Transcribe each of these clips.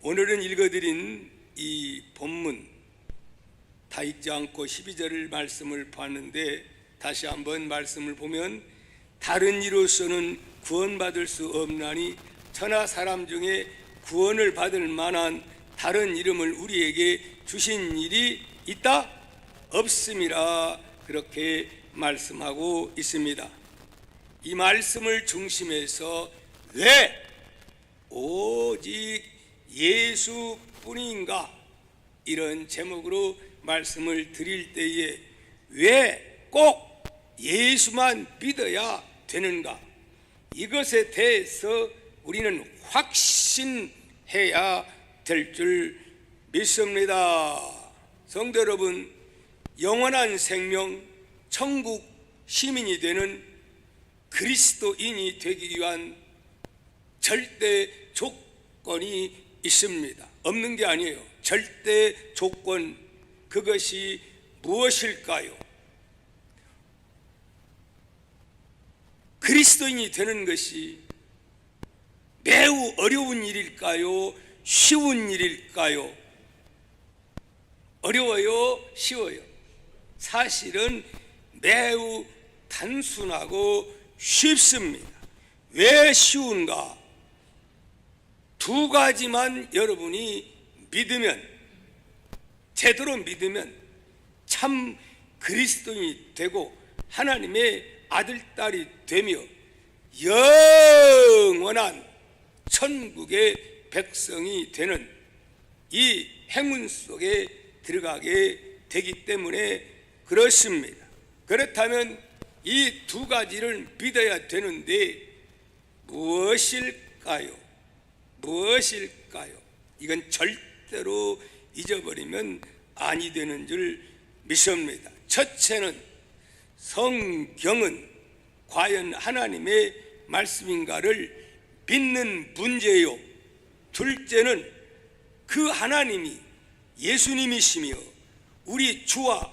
오늘은 읽어드린 이 본문 다 읽지 않고 12절 말씀을 봤는데, 다시 한번 말씀을 보면 다른 이로서는 구원받을 수 없나니 천하 사람 중에 구원을 받을 만한 다른 이름을 우리에게 주신 일이 있다? 없음이라 그렇게 말씀하고 있습니다. 이 말씀을 중심해서 왜 오직 예수뿐인가, 이런 제목으로 말씀을 드릴 때에 왜 꼭 예수만 믿어야 되는가, 이것에 대해서 우리는 확신해야 될 줄 믿습니다. 성도 여러분, 영원한 생명, 천국 시민이 되는 그리스도인이 되기 위한 절대 조건이 있습니다. 없는 게 아니에요. 절대 조건, 그것이 무엇일까요? 그리스도인이 되는 것이 매우 어려운 일일까요? 쉬운 일일까요? 어려워요? 쉬워요? 사실은 매우 단순하고 쉽습니다. 왜 쉬운가? 두 가지만 여러분이 믿으면, 제대로 믿으면 참 그리스도인이 되고 하나님의 아들, 딸이 되며 영원한 천국의 백성이 되는 이 행운 속에 들어가게 되기 때문에 그렇습니다. 그렇다면 이 두 가지를 믿어야 되는데 무엇일까요? 무엇일까요? 이건 절대로 잊어버리면 아니 되는 줄 믿습니다. 첫째는 성경은 과연 하나님의 말씀인가를 믿는 문제요. 둘째는 그 하나님이 예수님이시며 우리 주와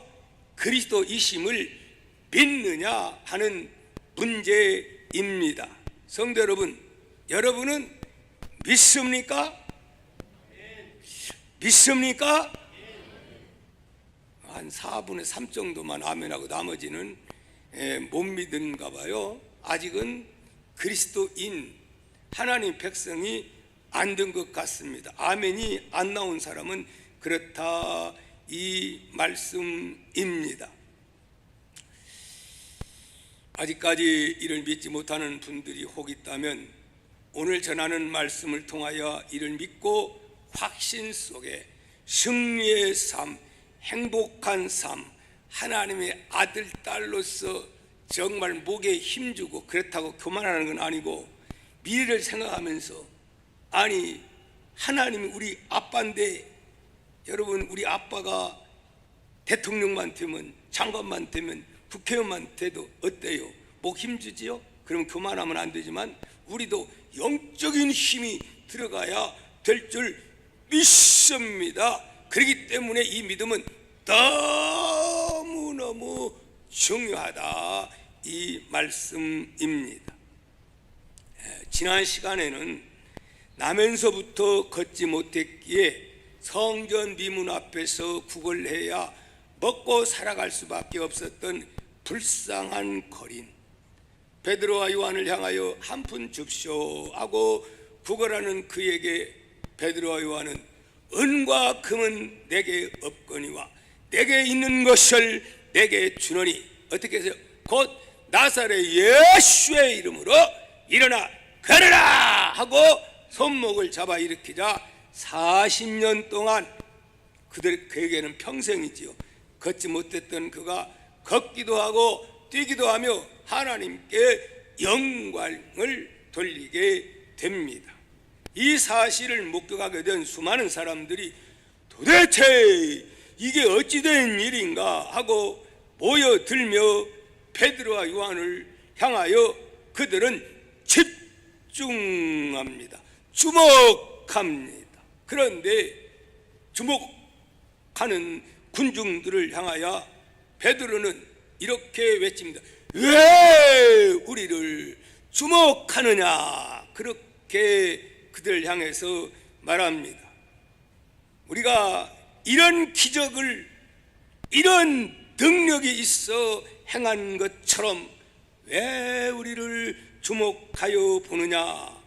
그리스도이심을 믿느냐 하는 문제입니다. 성도 여러분, 여러분은 믿습니까? 믿습니까? 한 4분의 3 정도만 아멘하고 나머지는 못 믿은가 봐요. 아직은 그리스도인, 하나님 백성이 안 된 것 같습니다. 아멘이 안 나온 사람은 그렇다, 이 말씀입니다. 아직까지 이를 믿지 못하는 분들이 혹 있다면 오늘 전하는 말씀을 통하여 이를 믿고 확신 속에 승리의 삶, 행복한 삶, 하나님의 아들, 딸로서 정말 목에 힘주고, 그렇다고 교만하는 건 아니고 미래를 생각하면서, 아니 하나님이 우리 아빠인데, 여러분 우리 아빠가 대통령만 되면, 장관만 되면, 국회의원만 돼도 어때요? 목 힘주지요? 그럼 교만하면 안 되지만 우리도 영적인 힘이 들어가야 될 줄 믿습니다. 그렇기 때문에 이 믿음은 너무너무 중요하다, 이 말씀입니다. 지난 시간에는 나면서부터 걷지 못했기에 성전 미문 앞에서 구걸해야 먹고 살아갈 수밖에 없었던 불쌍한 거린 베드로와 요한을 향하여 한 푼 줍쇼 하고 구걸하는 그에게 베드로와 요한은 은과 금은 내게 없거니와 내게 있는 것을 내게 주노니, 어떻게 해서 곧 나사렛 예수의 이름으로 일어나 걸으라 하고 손목을 잡아 일으키자 40년 동안 그에게는 평생이지요. 걷지 못했던 그가 걷기도 하고 뛰기도 하며 하나님께 영광을 돌리게 됩니다. 이 사실을 목격하게 된 수많은 사람들이 도대체 이게 어찌된 일인가 하고 모여들며 베드로와 요한을 향하여 그들은 집중합니다. 주목합니다. 그런데 주목하는 군중들을 향하여 베드로는 이렇게 외칩니다. 왜 우리를 주목하느냐? 그렇게 그들을 향해서 말합니다. 우리가 이런 기적을, 이런 능력이 있어 행한 것처럼 왜 우리를 주목하여 보느냐?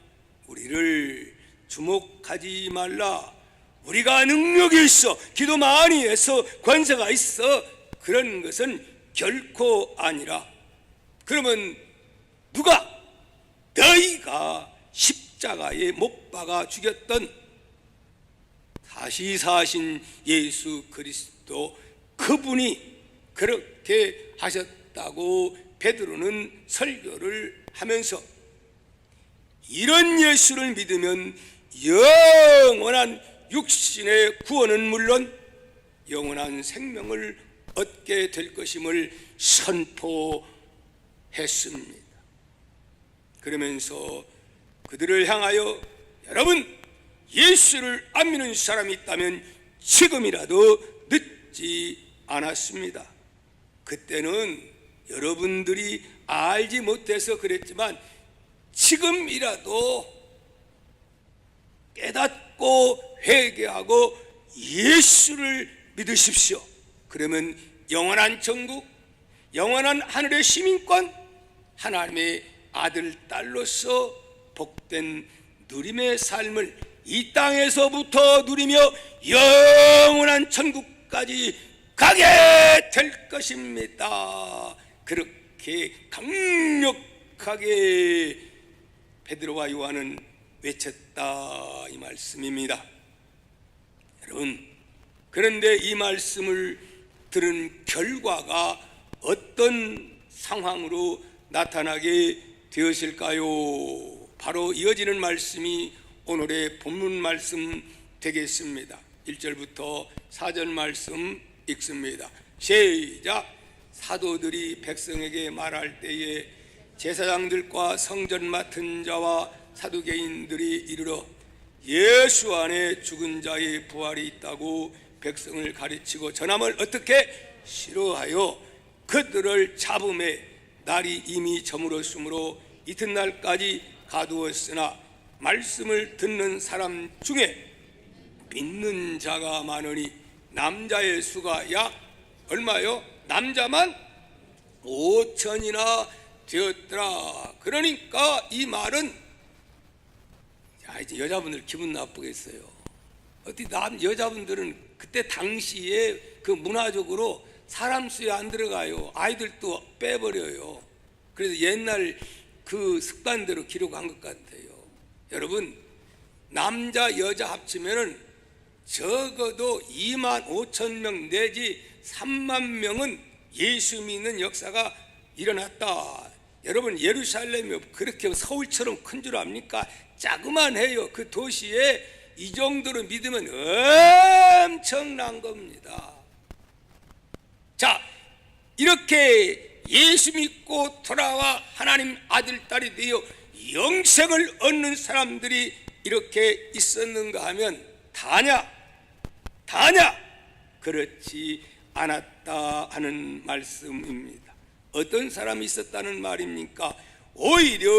우리를 주목하지 말라. 우리가 능력이 있어, 기도 많이 해서 권세가 있어, 그런 것은 결코 아니라. 그러면 누가? 너희가 십자가에 못 박아 죽였던 다시 사신 예수 그리스도, 그분이 그렇게 하셨다고 베드로는 설교를 하면서, 이런 예수를 믿으면 영원한 육신의 구원은 물론 영원한 생명을 얻게 될 것임을 선포했습니다. 그러면서 그들을 향하여, 여러분, 예수를 안 믿는 사람이 있다면 지금이라도 늦지 않았습니다. 그때는 여러분들이 알지 못해서 그랬지만 지금이라도 깨닫고 회개하고 예수를 믿으십시오. 그러면 영원한 천국, 영원한 하늘의 시민권, 하나님의 아들, 딸로서 복된 누림의 삶을 이 땅에서부터 누리며 영원한 천국까지 가게 될 것입니다. 그렇게 강력하게 베드로와 요한은 외쳤다, 이 말씀입니다. 여러분, 그런데 이 말씀을 들은 결과가 어떤 상황으로 나타나게 되었을까요? 바로 이어지는 말씀이 오늘의 본문 말씀 되겠습니다. 1절부터 4절 말씀 읽습니다. 시작. 사도들이 백성에게 말할 때에 제사장들과 성전 맡은 자와 사두개인들이 이르러 예수 안에 죽은 자의 부활이 있다고 백성을 가르치고 전함을 어떻게 싫어하여 그들을 잡음에 날이 이미 저물었으므로 이튿날까지 가두었으나 말씀을 듣는 사람 중에 믿는 자가 많으니 남자의 수가 약 얼마요? 남자만 5천이나 되었더라. 그러니까 이 말은, 야, 이제 여자분들 기분 나쁘겠어요. 어디 여자분들은 그때 당시에 그 문화적으로 사람 수에 안 들어가요. 아이들도 빼버려요. 그래서 옛날 그 습관대로 기록한 것 같아요. 여러분, 남자 여자 합치면은 적어도 2만 5천 명 내지 3만 명은 예수 믿는 역사가 일어났다. 여러분, 예루살렘이 그렇게 서울처럼 큰 줄 압니까? 자그만해요. 그 도시에 이 정도로 믿으면 엄청난 겁니다. 자, 이렇게 예수 믿고 돌아와 하나님 아들, 딸이 되어 영생을 얻는 사람들이 이렇게 있었는가 하면 다냐? 그렇지 않았다 하는 말씀입니다. 어떤 사람이 있었다는 말입니까? 오히려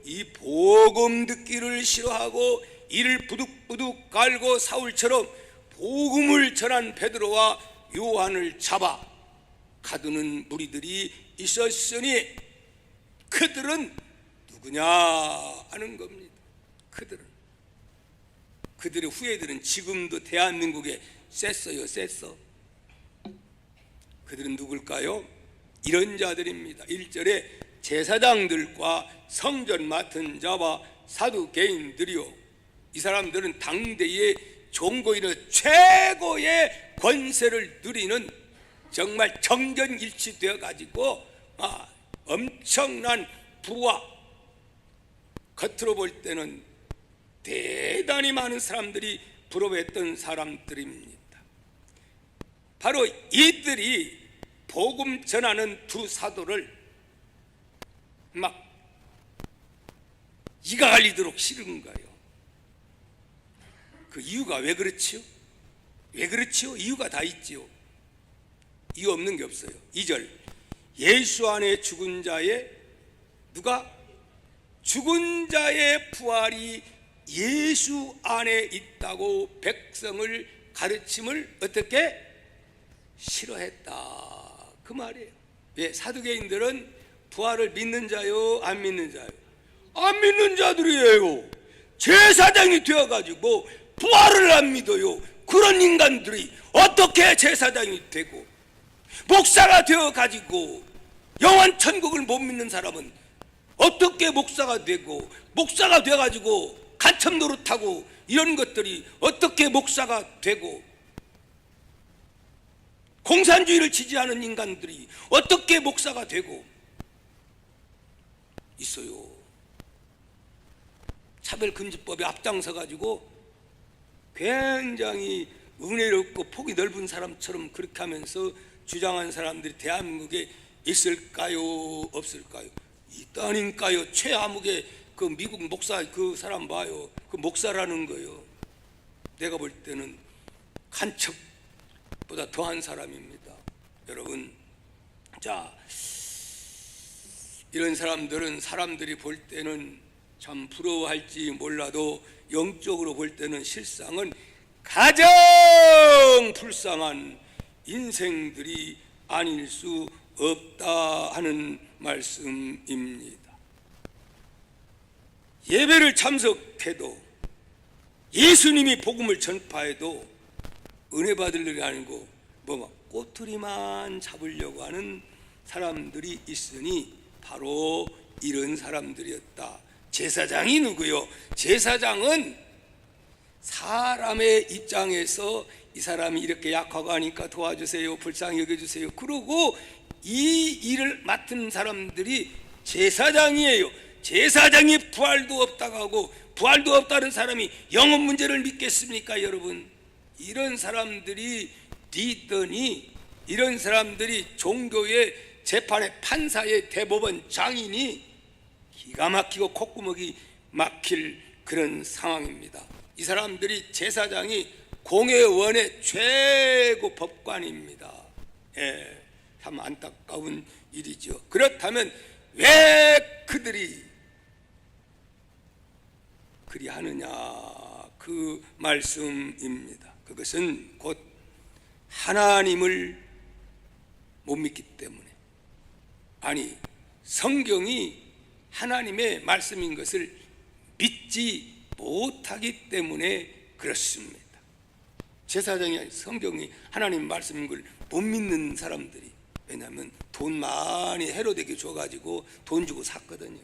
이 복음 듣기를 싫어하고 이를 부득부득 갈고 사울처럼 복음을 전한 베드로와 요한을 잡아 가두는 무리들이 있었으니 그들은 누구냐 하는 겁니다. 그들의 후예들은 지금도 대한민국에 셌어. 그들은 누굴까요? 이런 자들입니다. 1절에 제사장들과 성전 맡은 자와 사두개인들이요. 이 사람들은 당대의 종교인의 최고의 권세를 누리는 정말 정전일치되어 가지고 엄청난 부와 겉으로 볼 때는 대단히 많은 사람들이 부러워했던 사람들입니다. 바로 이들이 복음 전하는 두 사도를 막 이가 갈리도록 싫은 거예요. 그 이유가 왜 그렇지요? 이유가 다 있지요. 이유 없는 게 없어요. 2절, 예수 안에 죽은 자의 죽은 자의 부활이 예수 안에 있다고 백성을 가르침을 어떻게 싫어했다 그 말이에요. 왜? 사두개인들은 부활을 믿는 자요 안 믿는 자요? 안 믿는 자들이에요. 제사장이 되어가지고 부활을 안 믿어요. 그런 인간들이 어떻게 제사장이 되고 목사가 되어가지고 영원 천국을 못 믿는 사람은 어떻게 목사가 되고, 목사가 돼가지고 간첩 노릇하고 이런 것들이 어떻게 목사가 되고, 공산주의를 지지하는 인간들이 어떻게 목사가 되고 있어요. 차별금지법에 앞장서 가지고 굉장히 은혜롭고 폭이 넓은 사람처럼 그렇게 하면서 주장한 사람들이 대한민국에 있을까요 없을까요? 있다니까요. 최아무개 그 미국 목사 그 사람 봐요. 그 목사라는 거요. 내가 볼 때는 간첩보다 더한 사람입니다. 여러분, 자, 이런 사람들은 사람들이 볼 때는 참 부러워할지 몰라도 영적으로 볼 때는 실상은 가장 불쌍한 인생들이 아닐 수 없다 하는 말씀입니다. 예배를 참석해도 예수님이 복음을 전파해도 은혜 받으려고 아니고 꼬투리만 잡으려고 하는 사람들이 있으니 바로 이런 사람들이었다. 제사장이 누구요? 제사장은 사람의 입장에서 이 사람이 이렇게 약하고 하니까 도와주세요, 불쌍히 여겨주세요 그러고 이 일을 맡은 사람들이 제사장이에요. 제사장이 부활도 없다고 하고 부활도 없다는 사람이 영혼 문제를 믿겠습니까? 여러분, 이런 사람들이 리더니, 이런 사람들이 종교의 재판의 판사의 대법원 장인이 기가 막히고 콧구멍이 막힐 그런 상황입니다. 이 사람들이 제사장이 공회원의 최고 법관입니다. 예, 참 안타까운 일이죠. 그렇다면 왜 그들이 그리 하느냐 그 말씀입니다. 그것은 곧 하나님을 못 믿기 때문에, 아니 성경이 하나님의 말씀인 것을 믿지 못하기 때문에 그렇습니다. 제사장이 아니 성경이 하나님 말씀인 걸 못 믿는 사람들이, 왜냐하면 돈 많이 헤로되게 줘가지고 돈 주고 샀거든요.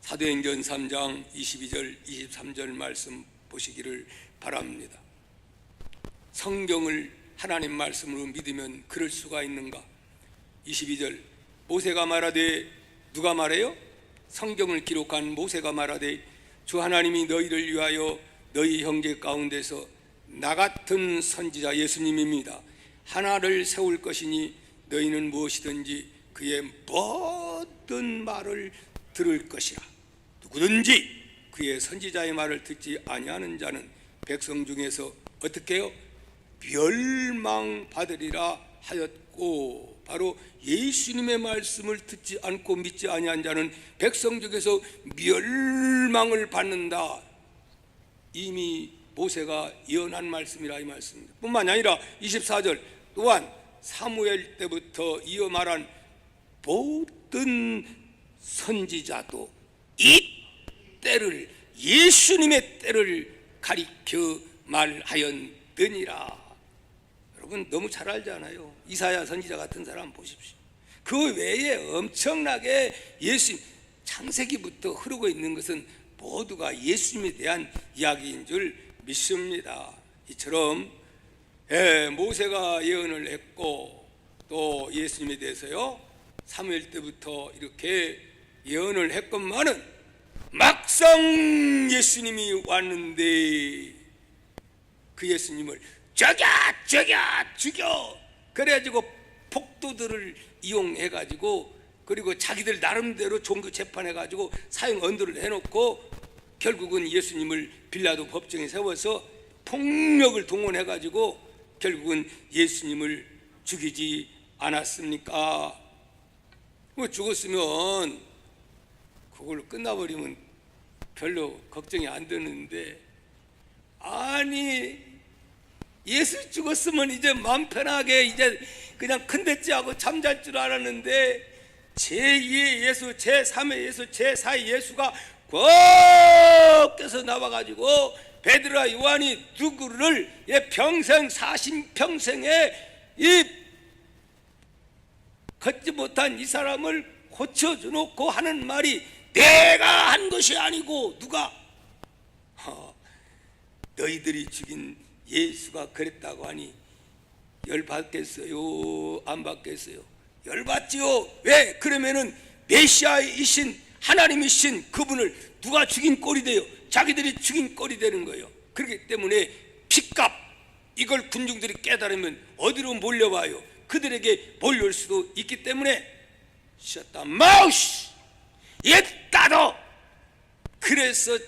사도행전 3장 22절 23절 말씀 보시기를 바랍니다. 성경을 하나님 말씀으로 믿으면 그럴 수가 있는가? 22절 모세가 말하되, 누가 말해요? 성경을 기록한 모세가 말하되 주 하나님이 너희를 위하여 너희 형제 가운데서 나 같은 선지자 예수님입니다. 하나를 세울 것이니 너희는 무엇이든지 그의 모든 말을 들을 것이라. 누구든지 그의 선지자의 말을 듣지 아니하는 자는 백성 중에서 어떻게 해요? 멸망받으리라 하였고, 바로 예수님의 말씀을 듣지 않고 믿지 아니한 자는 백성 중에서 멸망을 받는다. 이미 모세가 예언한 말씀이라 이 말씀입니다. 뿐만 아니라 24절 또한 사무엘 때부터 이어 말한 모든 선지자도 이 때를, 예수님의 때를 가리켜 말하였느니라. 여러분 너무 잘 알잖아요. 이사야 선지자 같은 사람 보십시오. 그 외에 엄청나게 예수님 창세기부터 흐르고 있는 것은 모두가 예수님에 대한 이야기인 줄 믿습니다. 이처럼 모세가 예언을 했고 또 예수님에 대해서요 사무엘 때부터 이렇게 예언을 했건만은 막상 예수님이 왔는데 그 예수님을 죽여 그래가지고 폭도들을 이용해가지고, 그리고 자기들 나름대로 종교 재판해가지고 사형 언도를 해놓고 결국은 예수님을 빌라도 법정에 세워서 폭력을 동원해가지고 결국은 예수님을 죽이지 않았습니까? 죽었으면 그걸로 끝나버리면 별로 걱정이 안 되는데 아니 예수 죽었으면 이제 마음 편하게 이제 그냥 큰대찌하고 잠잘 줄 알았는데 제2의 예수, 제3의 예수, 제4의 예수가 꽉 나와가지고 베드로와 요한이 누구를 평생 40평생에 이 걷지 못한 이 사람을 고쳐주놓고 하는 말이 내가 한 것이 아니고 누가 너희들이 죽인 예수가 그랬다고 하니 열받겠어요? 안 받겠어요? 열받지요. 왜? 그러면은 메시아이신 하나님이신 그분을 누가 죽인 꼴이 돼요? 자기들이 죽인 꼴이 되는 거예요. 그렇기 때문에 핏값 이걸 군중들이 깨달으면 어디로 몰려와요? 그들에게 몰려올 수도 있기 때문에 Shut the mouth! 입 닫어! 그래서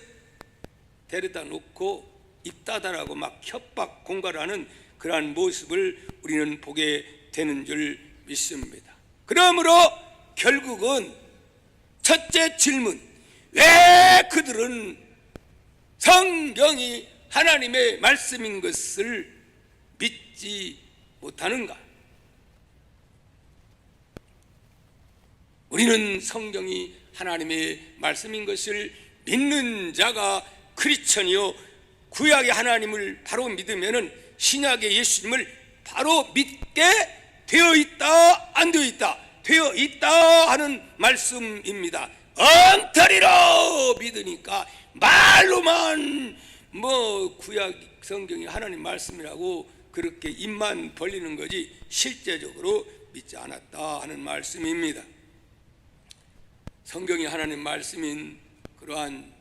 데려다 놓고 입 닫아라고 막 협박 공갈하는 그러한 모습을 우리는 보게 되는 줄 믿습니다. 그러므로 결국은 첫째 질문, 왜 그들은 성경이 하나님의 말씀인 것을 믿지 못하는가? 우리는 성경이 하나님의 말씀인 것을 믿는 자가 크리스천이요, 구약의 하나님을 바로 믿으면은 신약의 예수님을 바로 믿게 되어 있다, 안 되어 있다? 되어 있다 하는 말씀입니다. 엉터리로 믿으니까 말로만 구약 성경이 하나님 말씀이라고 그렇게 입만 벌리는 거지 실제적으로 믿지 않았다 하는 말씀입니다. 성경이 하나님 말씀인 그러한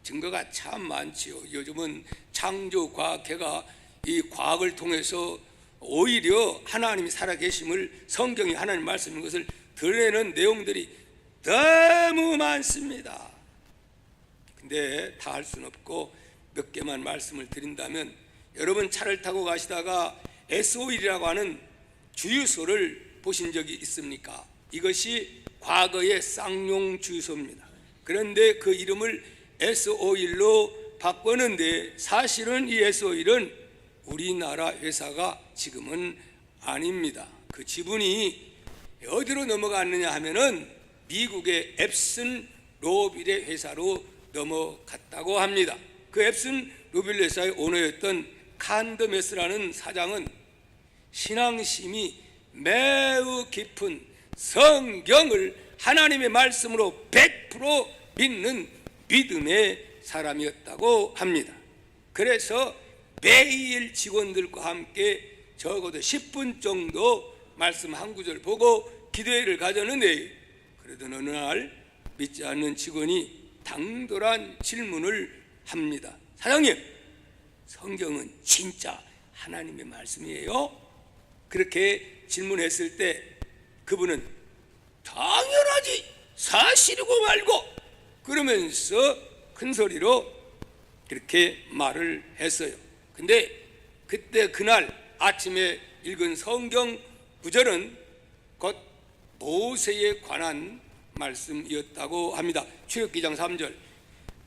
증거가 참 많지요. 요즘은 창조과학회가 이 과학을 통해서 오히려 하나님이 살아계심을, 성경이 하나님 말씀인 것을 드러내는 내용들이 너무 많습니다. 근데 다 할 수는 없고 몇 개만 말씀을 드린다면, 여러분 차를 타고 가시다가 SO일이라고 하는 주유소를 보신 적이 있습니까? 이것이 과거의 쌍용 주유소입니다. 그런데 그 이름을 SO일로 바꿨는데 사실은 이 SO일은 우리나라 회사가 지금은 아닙니다. 그 지분이 어디로 넘어갔느냐 하면은 미국의 앱슨 로빌의 회사로 넘어갔다고 합니다. 그 앱슨 로빌 회사의 오너였던 칸더메스라는 사장은 신앙심이 매우 깊은, 성경을 하나님의 말씀으로 100% 믿는 믿음의 사람이었다고 합니다. 그래서 매일 직원들과 함께 적어도 10분 정도 말씀 한 구절 보고 기도회를 가졌는데, 그러던 어느 날 믿지 않는 직원이 당돌한 질문을 합니다. 사장님, 성경은 진짜 하나님의 말씀이에요? 그렇게 질문했을 때 그분은 당연하지, 사실이고 말고, 그러면서 큰 소리로 그렇게 말을 했어요. 근데 그때 그날 아침에 읽은 성경 구절은 곧 모세에 관한 말씀이었다고 합니다. 출애굽기장 3절,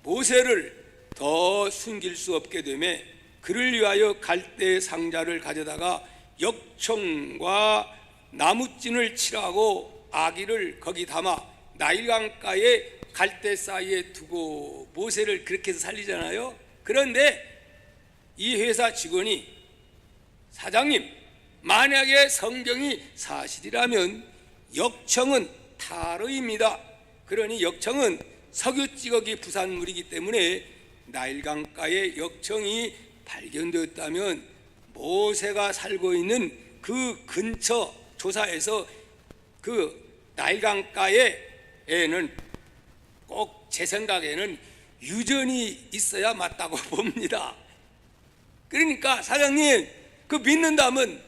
모세를 더 숨길 수 없게 되매 그를 위하여 갈대 상자를 가져다가 역청과 나무찐을 칠하고 아기를 거기 담아 나일강가에 갈대 사이에 두고, 모세를 그렇게 해서 살리잖아요. 그런데 이 회사 직원이, 사장님, 만약에 성경이 사실이라면 역청은 타르입니다. 그러니 역청은 석유 찌꺼기 부산물이기 때문에 나일강가에 역청이 발견되었다면 모세가 살고 있는 그 근처 조사에서 그 나일강가에는 꼭 제 생각에는 유전이 있어야 맞다고 봅니다. 그러니까 사장님, 그 믿는다면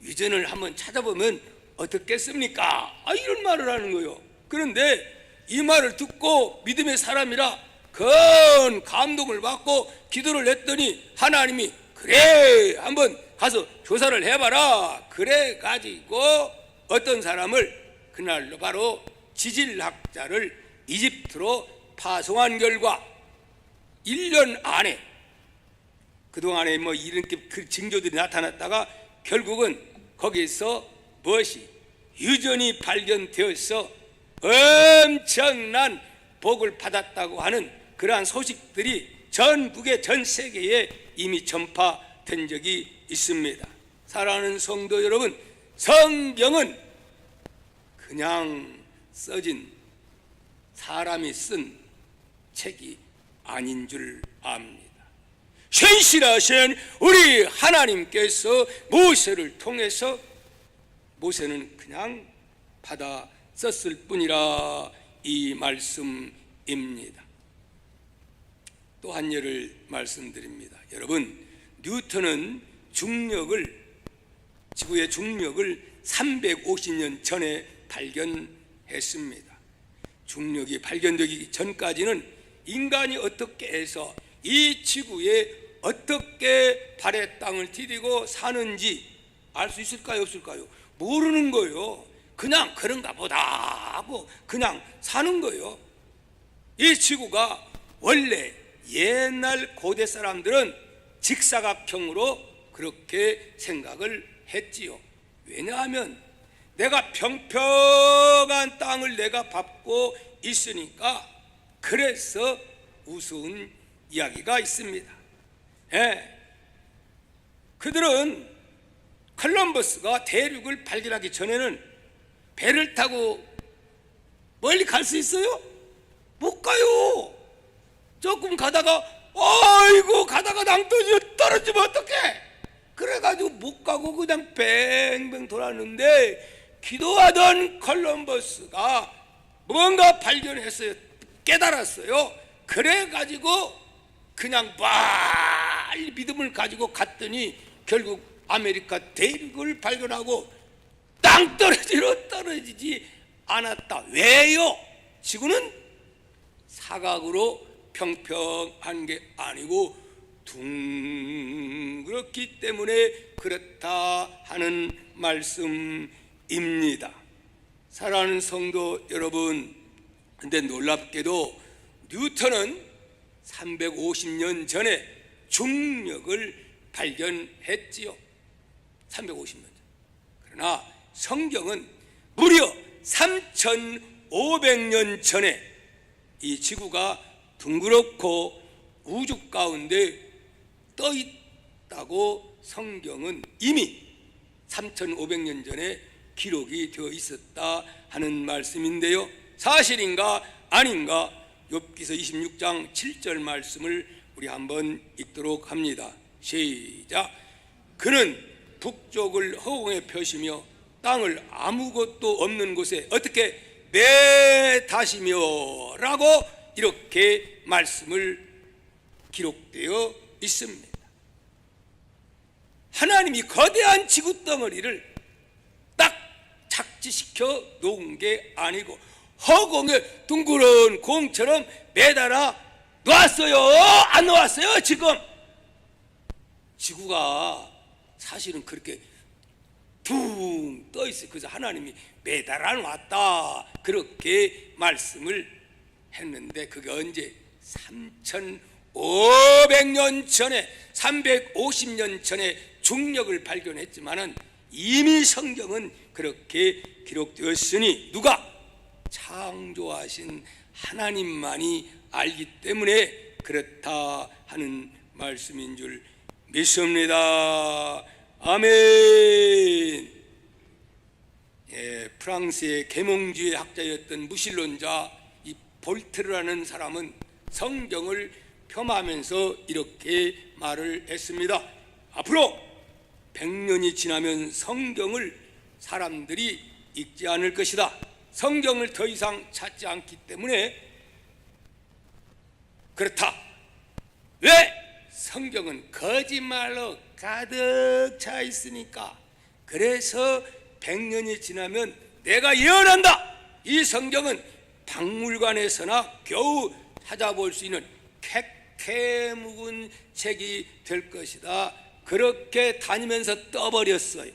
유전을 한번 찾아보면 어떻겠습니까? 이런 말을 하는 거예요. 그런데 이 말을 듣고 믿음의 사람이라 큰 감동을 받고 기도를 했더니 하나님이 그래, 한번 가서 조사를 해봐라. 그래 가지고 어떤 사람을 그날로 바로 지질학자를 이집트로 파송한 결과 1년 안에 그동안에 뭐 이렇게 그 징조들이 나타났다가 결국은 거기서 무엇이 유전이 발견되어서 엄청난 복을 받았다고 하는 그러한 소식들이 전국의 전 세계에 이미 전파된 적이 있습니다. 사랑하는 성도 여러분, 성경은 그냥 써진 사람이 쓴 책이 아닌 줄 압니다. 신실하신 우리 하나님께서 모세를 통해서, 모세는 그냥 받아 썼을 뿐이라 이 말씀입니다. 또 한 예를 말씀드립니다. 여러분, 뉴턴은 지구의 중력을 350년 전에 발견했습니다. 중력이 발견되기 전까지는 인간이 어떻게 해서 이 지구에 어떻게 발의 땅을 디디고 사는지 알 수 있을까요, 없을까요? 모르는 거예요. 그냥 그런가 보다 하고 그냥 사는 거예요. 이 지구가 원래 옛날 고대 사람들은 직사각형으로 그렇게 생각을 했지요. 왜냐하면 내가 평평한 땅을 내가 밟고 있으니까, 그래서 우스운 이야기가 있습니다. 그들은 콜럼버스가 대륙을 발견하기 전에는 배를 타고 멀리 갈 수 있어요? 못 가요. 조금 가다가 아이고 가다가 낭떠러지에 떨어지면 어떡해? 그래가지고 못 가고 그냥 뱅뱅 돌았는데, 기도하던 콜럼버스가 뭔가 발견했어요. 깨달았어요. 그래가지고 그냥 빨리 믿음을 가지고 갔더니 결국 아메리카 대륙을 발견하고 땅떨어지로 떨어지지 않았다. 왜요? 지구는 사각으로 평평한 게 아니고 둥그렇기 때문에 그렇다 하는 말씀입니다. 사랑하는 성도 여러분, 근데 놀랍게도 뉴턴은 350년 전에 중력을 발견했지요. 350년 전. 그러나 성경은 무려 3500년 전에 이 지구가 둥그렇고 우주 가운데 떠 있다고 성경은 이미 3500년 전에 기록이 되어 있었다 하는 말씀인데요. 사실인가 아닌가? 욥기서 26장 7절 말씀을 우리 한번 읽도록 합니다. 시작. 그는 북쪽을 허공에 펴시며 땅을 아무것도 없는 곳에 어떻게 매다시며 라고 이렇게 말씀을 기록되어 있습니다. 하나님이 거대한 지구 덩어리를 딱 착지시켜 놓은 게 아니고 허공에 둥그런 공처럼 매달아 놓았어요. 안 놓았어요? 지금 지구가 사실은 그렇게 둥 떠 있어요. 그래서 하나님이 매달아 놨다 그렇게 말씀을 했는데, 그게 언제? 3500년 전에, 350년 전에 중력을 발견했지만은 이미 성경은 그렇게 기록되었으니 누가? 창조하신 하나님만이 알기 때문에 그렇다 하는 말씀인 줄 믿습니다. 아멘. 프랑스의 계몽주의 학자였던 무신론자 이 볼테르라는 사람은 성경을 폄하하면서 이렇게 말을 했습니다. 앞으로 100년이 지나면 성경을 사람들이 읽지 않을 것이다. 성경을 더 이상 찾지 않기 때문에 그렇다. 왜? 성경은 거짓말로 가득 차 있으니까. 그래서 100년이 지나면 내가 예언한다. 이 성경은 박물관에서나 겨우 찾아볼 수 있는 캐캐 묵은 책이 될 것이다. 그렇게 다니면서 떠버렸어요.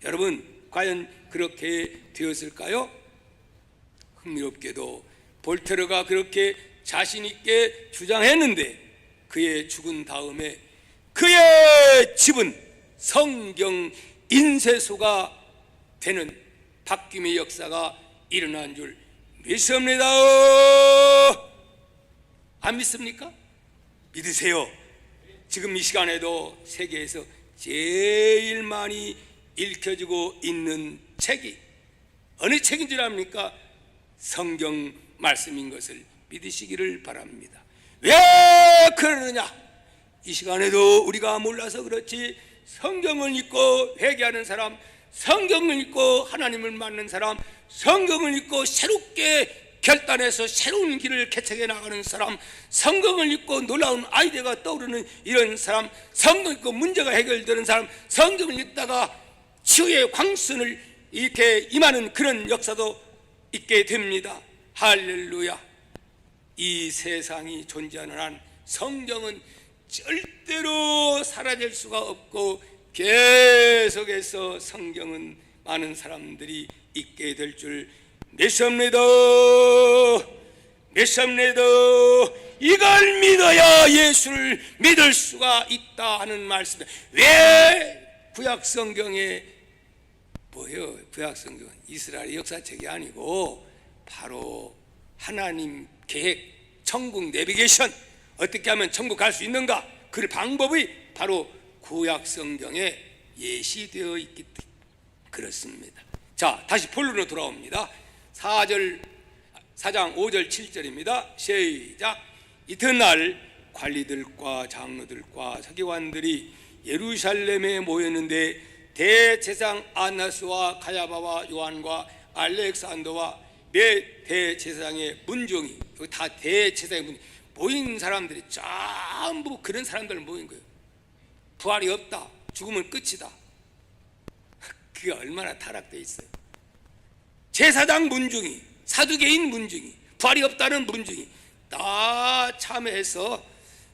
여러분, 과연 그렇게 되었을까요? 흥미롭게도 볼테르가 그렇게 자신 있게 주장했는데 그의 죽은 다음에 그의 집은 성경 인쇄소가 되는 바뀜의 역사가 일어난 줄 믿습니다. 안 믿습니까? 믿으세요. 지금 이 시간에도 세계에서 제일 많이 읽혀지고 있는 책이 어느 책인 줄 압니까? 성경 말씀인 것을 믿으시기를 바랍니다. 왜 그러느냐? 이 시간에도 우리가 몰라서 그렇지 성경을 읽고 회개하는 사람, 성경을 읽고 하나님을 만난 사람, 성경을 읽고 새롭게 결단해서 새로운 길을 개척해 나가는 사람, 성경을 읽고 놀라운 아이디어가 떠오르는 이런 사람, 성경 읽고 문제가 해결되는 사람, 성경을 읽다가 치유의 광선을 이렇게 임하는 그런 역사도 있게 됩니다. 할렐루야. 이 세상이 존재하는 한 성경은 절대로 사라질 수가 없고 계속해서 성경은 많은 사람들이 읽게 될 줄 믿습니다. 믿습니다. 이걸 믿어야 예수를 믿을 수가 있다 하는 말씀. 왜 구약 성경에 뭐예요? 구약 성경은 이스라엘의 역사책이 아니고 바로 하나님 계획, 천국 내비게이션, 어떻게 하면 천국 갈 수 있는가, 그 방법이 바로 구약 성경에 예시되어 있기 때문에 그렇습니다. 자, 다시 본론으로 돌아옵니다. 4장 5절 7절입니다. 시작. 이튿날 관리들과 장로들과 서기관들이 예루살렘에 모였는데 대제사장 안나스와 가야바와 요한과 알렉산더와 몇 대제사장의 문종이, 여기 다 대제사장의 문종, 모인 사람들이 전부 그런 사람들 모인 거예요. 부활이 없다, 죽으면 끝이다. 그게 얼마나 타락되어 있어요. 제사장 문중이, 사두개인 문중이, 부활이 없다는 문중이 다 참여해서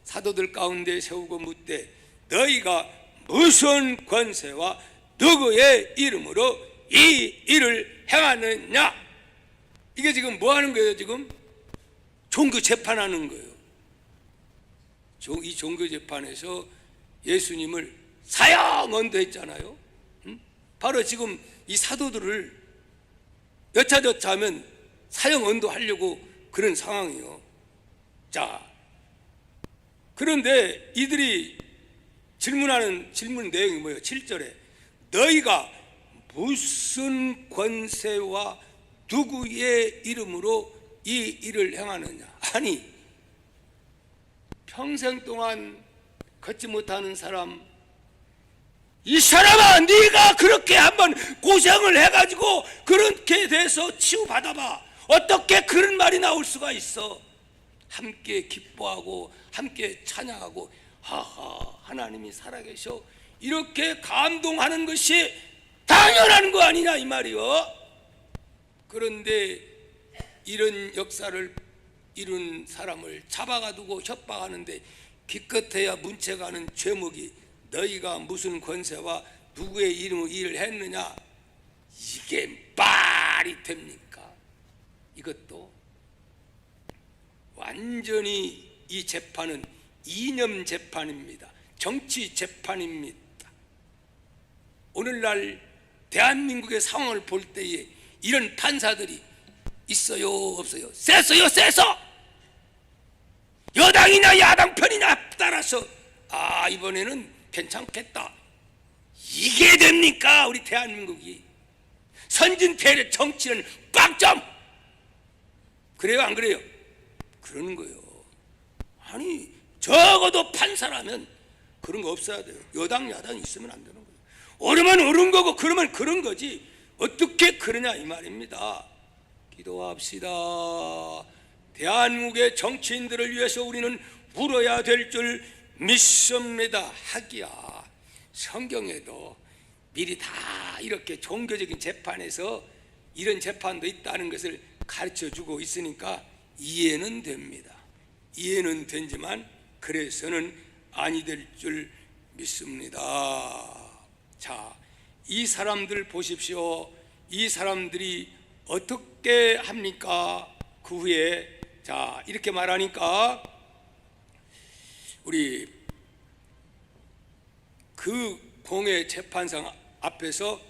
사도들 가운데 세우고 묻되 너희가 무슨 권세와 누구의 이름으로 이 일을 행하느냐? 이게 지금 뭐 하는 거예요? 지금 종교 재판하는 거예요. 이 종교 재판에서 예수님을 사형 언도했잖아요. 바로 지금 이 사도들을 여차저차 하면 사형 언도하려고 그런 상황이에요. 자, 그런데 이들이 질문하는 질문 내용이 뭐예요? 7절에 너희가 무슨 권세와 누구의 이름으로 이 일을 행하느냐? 아니, 평생 동안 걷지 못하는 사람, 이 사람아, 네가 그렇게 한번 고생을 해가지고 그렇게 돼서 치유받아봐. 어떻게 그런 말이 나올 수가 있어? 함께 기뻐하고 함께 찬양하고 하하, 하나님이 살아계셔, 이렇게 감동하는 것이 당연한 거 아니냐 이 말이요. 그런데 이런 역사를 이룬 사람을 잡아가두고 협박하는데 기껏해야 문체가는 죄목이 너희가 무슨 권세와 누구의 이름으로 일을 했느냐? 이게 말이 됩니까? 이것도 완전히 이 재판은 이념 재판입니다. 정치 재판입니다. 오늘날 대한민국의 상황을 볼 때에 이런 판사들이 있어요, 없어요? 세서요, 세서! 여당이냐 야당 편이냐 따라서 아, 이번에는 괜찮겠다, 이게 됩니까? 우리 대한민국이 선진 대래 정치는 빵점! 그래요, 안 그래요? 그러는 거예요. 아니, 적어도 판사라면 그런 거 없어야 돼요. 여당 야당 있으면 안 되는 거예요. 옳으면 옳은 거고 그러면 그런 거지 어떻게 그러냐 이 말입니다. 기도합시다. 대한민국의 정치인들을 위해서 우리는 울어야 될 줄 믿습니다. 하기야 성경에도 미리 다 이렇게 종교적인 재판에서 이런 재판도 있다는 것을 가르쳐주고 있으니까 이해는 됩니다. 이해는 되지만 그래서는 아니 될 줄 믿습니다. 자, 이 사람들 보십시오. 이 사람들이 어떻게 합니까? 그 후에 자, 이렇게 말하니까 우리 그 공회 재판상 앞에서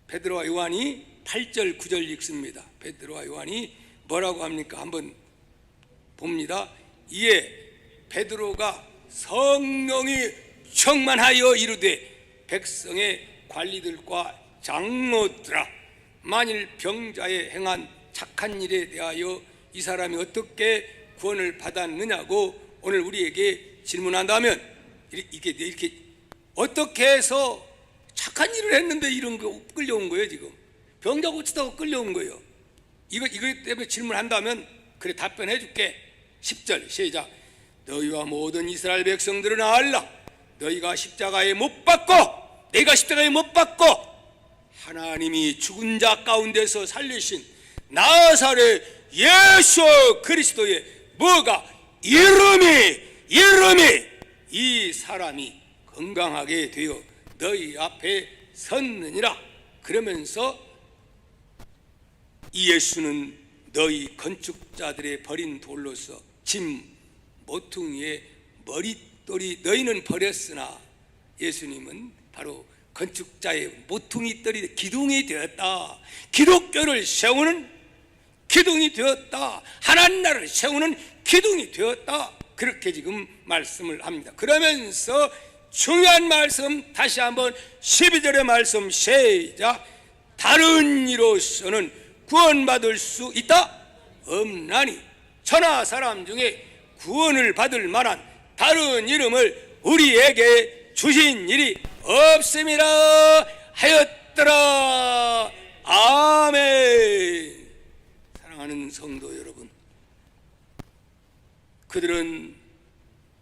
베드로와 요한이 8절 9절 읽습니다. 베드로와 요한이 뭐라고 합니까? 한번 봅니다. 이에 베드로가 성령이 충만하여 이르되 백성의 관리들과 장로들아, 만일 병자에 행한 착한 일에 대하여 이 사람이 어떻게 구원을 받았느냐고 오늘 우리에게 질문한다면, 이렇게 어떻게 해서 착한 일을 했는데 이런 거 끌려온 거예요. 지금 병자 고치다고 끌려온 거예요. 이거 때문에 질문한다면 그래 답변해 줄게. 10절 시작. 너희와 모든 이스라엘 백성들은 알라. 너희가 십자가에 못 박고, 내가 십자가에 못 박고 하나님이 죽은 자 가운데서 살리신 나사렛 예수 그리스도의 뭐가 이름이 이 사람이 건강하게 되어 너희 앞에 섰느니라. 그러면서 이 예수는 너희 건축자들의 버린 돌로서 짐 모퉁이의 머릿돌이 너희는 버렸으나 예수님은 바로 건축자의 모퉁이돌이 기둥이 되었다. 기독교를 세우는 기둥이 되었다. 하나님 나라를 세우는 기둥이 되었다. 그렇게 지금 말씀을 합니다. 그러면서 중요한 말씀 다시 한번 12절의 말씀 시작. 다른 이로서는 구원받을 수 있다? 없나니 천하 사람 중에 구원을 받을 만한 다른 이름을 우리에게 주신 일이 없음이라 하였더라. 아멘. 사랑하는 성도 여러분, 그들은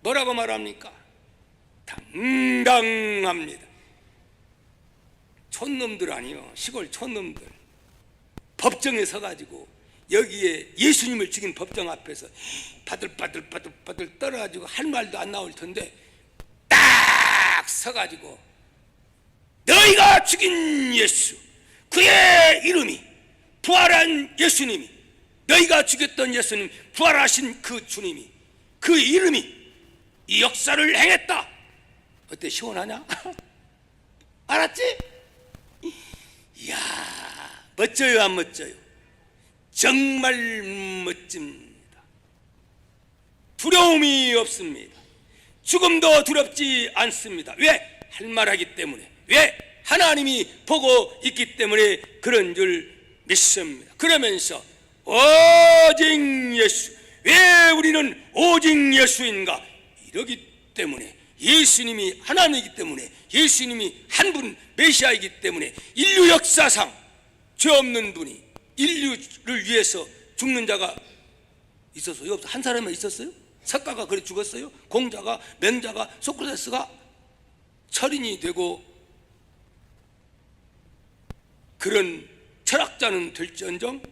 뭐라고 말합니까? 당당합니다. 촌놈들 아니요, 시골 촌놈들 법정에 서가지고 여기에 예수님을 죽인 법정 앞에서 바들바들 떨어가지고 할 말도 안 나올 텐데 딱 서가지고 너희가 죽인 예수, 그의 이름이 부활한 예수님이, 너희가 죽였던 예수님, 부활하신 그 주님이, 그 이름이 이 역사를 행했다. 어때, 시원하냐? 알았지? 이야, 멋져요 안 멋져요? 정말 멋집니다. 두려움이 없습니다. 죽음도 두렵지 않습니다. 왜? 할 말하기 때문에. 왜? 하나님이 보고 있기 때문에 그런 줄 믿습니다. 그러면서 오직 예수, 왜 우리는 오직 예수인가? 이러기 때문에 예수님이 하나님이기 때문에, 예수님이 한 분 메시아이기 때문에 인류 역사상 죄 없는 분이 인류를 위해서 죽는 자가 있었어요? 없어? 한 사람만 있었어요? 석가가 그래 죽었어요? 공자가, 맹자가, 소크라테스가 철인이 되고 그런 철학자는 될지언정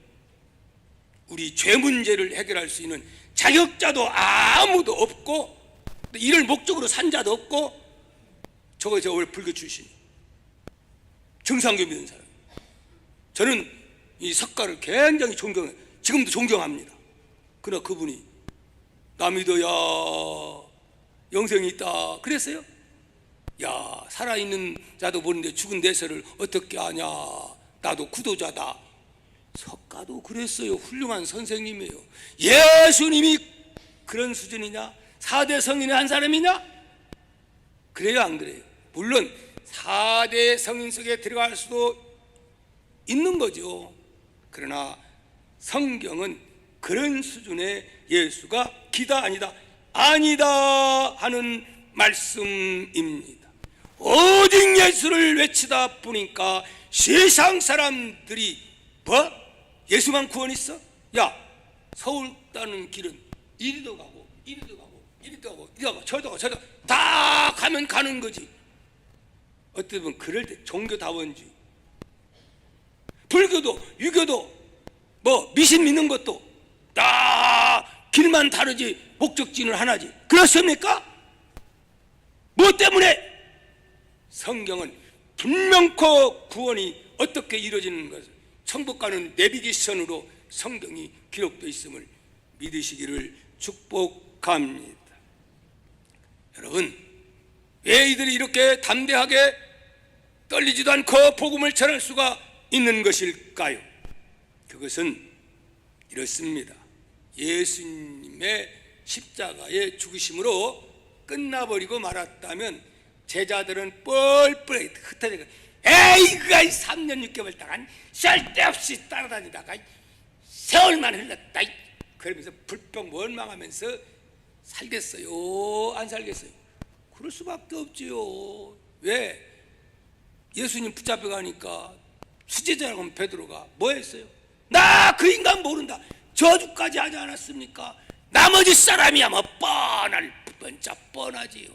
우리 죄 문제를 해결할 수 있는 자격자도 아무도 없고 이를 목적으로 산 자도 없고. 저거 원래 불교 출신 정상교 믿는 사람. 저는 이 석가를 굉장히 존경해요. 지금도 존경합니다. 그러나 그분이 나 믿어야 영생이 있다 그랬어요? 야, 살아있는 자도 모르는데 죽은 내세를 어떻게 아냐, 나도 구도자다. 석가도 그랬어요. 훌륭한 선생님이에요. 예수님이 그런 수준이냐? 4대 성인의 한 사람이냐? 그래요 안 그래요? 물론 4대 성인 속에 들어갈 수도 있는 거죠. 그러나 성경은 그런 수준의 예수가 기다 아니다, 아니다 하는 말씀입니다. 오직 예수를 외치다 보니까 세상 사람들이 뭐? 예수만 구원 있어? 야, 서울 가는 길은 이리도 가고 이리도 가고 이리도 가고 이리도 가고 저리도 가고 저리도 가고 다 가면 가는 거지. 어떻게 보면 그럴 때 종교다원주의, 불교도 유교도 뭐 미신 믿는 것도 다 길만 다르지 목적지는 하나지. 그렇습니까? 뭐 때문에? 성경은 분명코 구원이 어떻게 이루어지는 것을 천국 가는 내비게이션으로 성경이 기록되어 있음을 믿으시기를 축복합니다. 여러분, 왜 이들이 이렇게 담대하게 떨리지도 않고 복음을 전할 수가 있는 것일까요? 그것은 이렇습니다. 예수님의 십자가의 죽으심으로 끝나버리고 말았다면 제자들은 뻘뻘하게 흩어지고, 에이 그가 3년 6개월 동안 쓸데없이 따라다니다가 세월만 흘렀다 그러면서 불평 원망하면서 살겠어요? 안 살겠어요? 그럴 수밖에 없지요. 왜? 예수님 붙잡혀 가니까 수제자라고 하면 베드로가 뭐 했어요? 나 그 인간 모른다. 저주까지 하지 않았습니까? 나머지 사람이야 뭐 뻔하지요.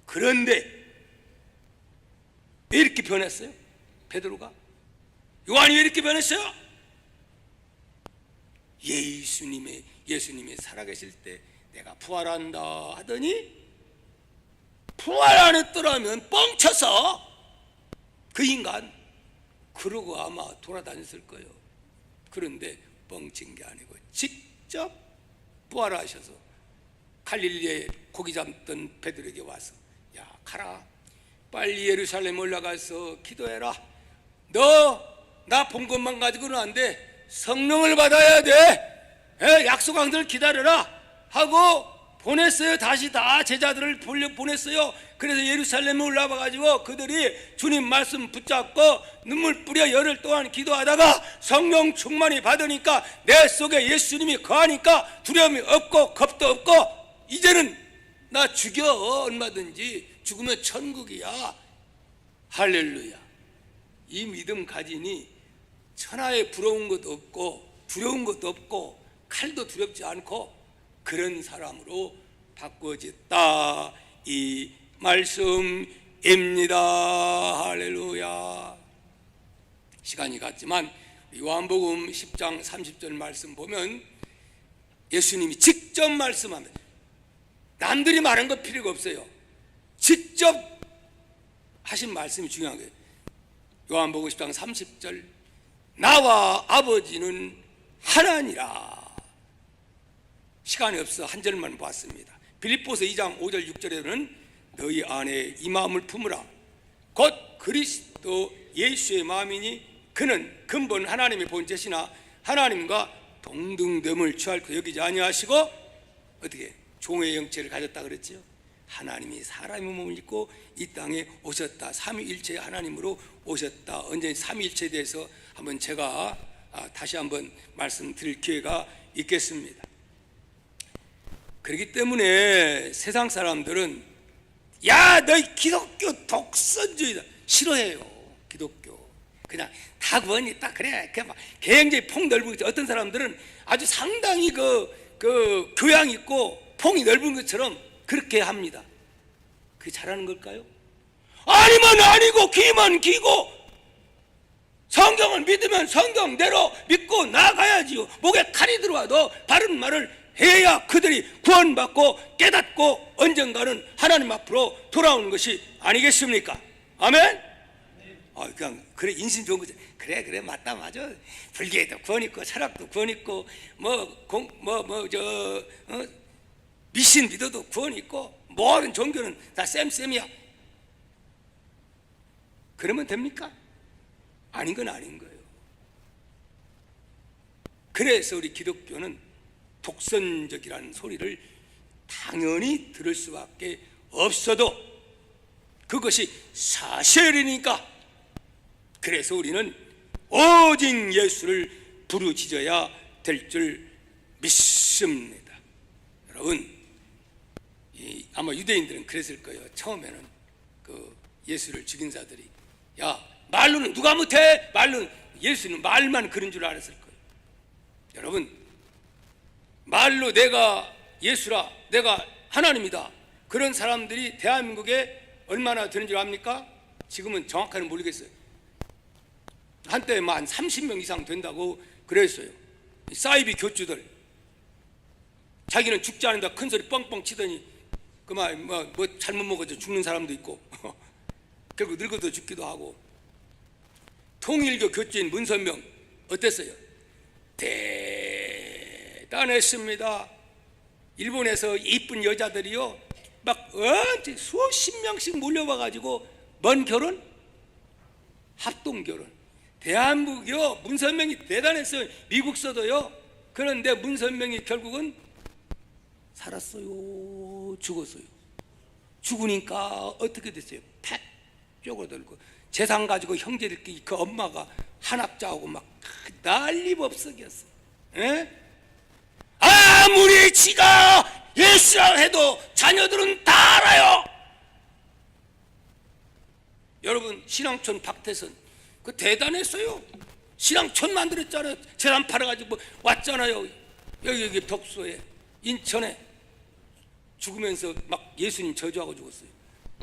그런데 왜 이렇게 변했어요? 베드로가? 요한이 왜 이렇게 변했어요? 예수님이 살아계실 때 내가 부활한다 하더니 부활 안 했더라면 뻥쳐서 그 인간 그러고 아마 돌아다녔을 거예요. 그런데 뻥친 게 아니고 직접 부활하셔서 갈릴리에 고기 잡던 베드로에게 와서, 야 가라, 빨리 예루살렘 올라가서 기도해라. 너 나 본 것만 가지고는 안 돼. 성령을 받아야 돼. 약속한 들 기다려라 하고 보냈어요. 다시 다 제자들을 보냈어요. 그래서 예루살렘에 올라와 가지고 그들이 주님 말씀 붙잡고 눈물 뿌려 열흘 동안 기도하다가 성령 충만이 받으니까 내 속에 예수님이 거하니까 두려움이 없고 겁도 없고 이제는 나 죽여, 얼마든지 죽으면 천국이야. 할렐루야. 이 믿음 가지니 천하에 부러운 것도 없고 두려운 것도 없고 칼도 두렵지 않고 그런 사람으로 바꿔졌다, 이 말씀입니다. 할렐루야. 시간이 갔지만 요한복음 10장 30절 말씀 보면 예수님이 직접 말씀합니다. 남들이 말한 거 필요가 없어요. 직접 하신 말씀이 중요한 거예요. 요한복음 10장 30절, 나와 아버지는 하나니라. 시간이 없어 한 절만 보았습니다. 빌립보서 2장 5절 6절에는 너희 안에 이 마음을 품으라. 곧 그리스도 예수의 마음이니 그는 근본 하나님의 본체시나 하나님과 동등됨을 취할 것 여기지 아니하시고 어떻게 종의 영체를 가졌다 그랬지요? 하나님이 사람의 몸을 입고 이 땅에 오셨다. 삼위일체의 하나님으로 오셨다. 언제 삼위일체에 대해서 한번 제가 다시 한번 말씀드릴 기회가 있겠습니다. 그렇기 때문에 세상 사람들은 야 너희 기독교 독선주의다 싫어해요. 기독교 그냥 다 구원이 딱 그래. 그냥 막 굉장히 폭넓은 거죠. 어떤 사람들은 아주 상당히 그 교양 있고 폭이 넓은 것처럼 그렇게 합니다. 그게 잘하는 걸까요? 아니면 아니고 기면 기고 성경을 믿으면 성경대로 믿고 나가야지요. 목에 칼이 들어와도 바른 말을 해야 그들이 구원받고 깨닫고 언젠가는 하나님 앞으로 돌아오는 것이 아니겠습니까? 아멘? 그냥 그래 인심 좋은 거죠. 그래 맞다 맞아. 불교에도 구원 있고 철학도 구원 있고 미신 믿어도 구원 있고 모든 종교는 다 쌤이야. 그러면 됩니까? 아닌 건 아닌 거예요. 그래서 우리 기독교는 독선적이라는 소리를 당연히 들을 수밖에 없어도 그것이 사실이니까 그래서 우리는 오직 예수를 부르짖어야 될 줄 믿습니다. 여러분 아마 유대인들은 그랬을 거예요. 처음에는 그 예수를 죽인 자들이 야 말로는 누가 못해? 말로는 예수는 말만 그런 줄 알았을 거예요. 여러분 말로 내가 예수라 내가 하나님이다 그런 사람들이 대한민국에 얼마나 되는 줄 압니까? 지금은 정확하게는 모르겠어요. 한때 한 30명 이상 된다고 그랬어요. 사이비 교주들 자기는 죽지 않는다 큰 소리 뻥뻥 치더니 그만 뭐 잘못 먹어서 죽는 사람도 있고 결국 늙어도 죽기도 하고. 통일교 교주인 문선명 어땠어요? 대단했습니다. 일본에서 이쁜 여자들이요 막 수십 명씩 몰려와가지고 먼 결혼, 합동 결혼. 대한민국이요 문선명이 대단했어요. 미국서도요. 그런데 문선명이 결국은 살았어요, 죽었어요. 죽으니까 어떻게 됐어요? 팍 쪼그들고 재산 가지고 형제들끼리 그 엄마가 한학자하고 막 난리법석이었어. 아무리 지가 예수라 해도 자녀들은 다 알아요. 여러분 신앙촌 박태선 그 대단했어요. 신앙촌 만들었잖아요. 재산 팔아가지고 왔잖아요. 여기 덕소에 인천에 죽으면서 막 예수님 저주하고 죽었어요.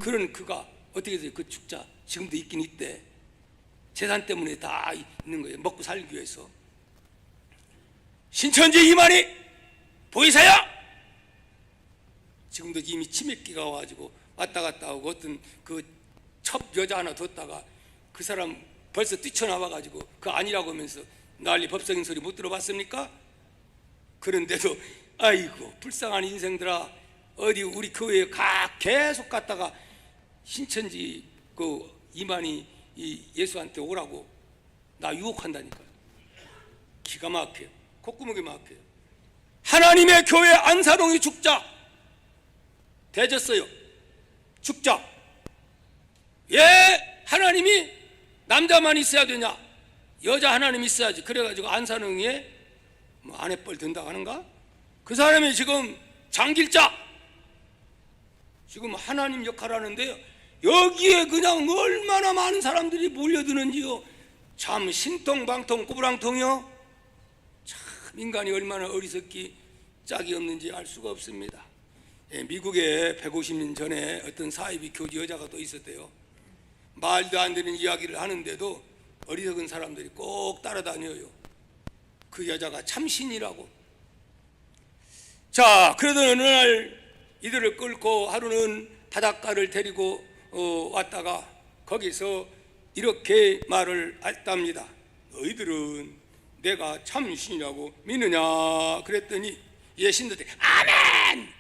그런 그가 어떻게 돼요? 그 죽자 지금도 있긴 있대. 재산 때문에 다 있는 거예요. 먹고 살기 위해서. 신천지 이만희 보이세요? 지금도 이미 치매기가 와가지고 왔다 갔다 하고 어떤 그 첩 여자 하나 뒀다가 그 사람 벌써 뛰쳐나와가지고 그 아니라고 하면서 난리 법석인 소리 못 들어봤습니까? 그런데도 아이고 불쌍한 인생들아, 어디 우리 교회에 계속 갔다가 신천지 그 이만희 이 예수한테 오라고 나 유혹한다니까. 기가 막혀요. 콧구멍이 막혀요. 하나님의 교회 안사동이 죽자 대졌어요. 죽자. 왜 하나님이 남자만 있어야 되냐? 여자 하나님 있어야지. 그래가지고 안사동에 뭐 아내뻘 든다고 하는가? 그 사람이 지금 장길자 지금 하나님 역할을 하는데요, 여기에 그냥 얼마나 많은 사람들이 몰려드는지요. 참 신통방통 꾸부랑통이요. 참 인간이 얼마나 어리석기 짝이 없는지 알 수가 없습니다. 미국에 150년 전에 어떤 사이비 교주 여자가 또 있었대요. 말도 안 되는 이야기를 하는데도 어리석은 사람들이 꼭 따라다녀요. 그 여자가 참신이라고. 자, 그러던 어느 날 이들을 끌고 하루는 바닷가를 데리고 왔다가 거기서 이렇게 말을 했답니다. 너희들은 내가 참신이라고 믿느냐? 그랬더니 예신들이 아멘!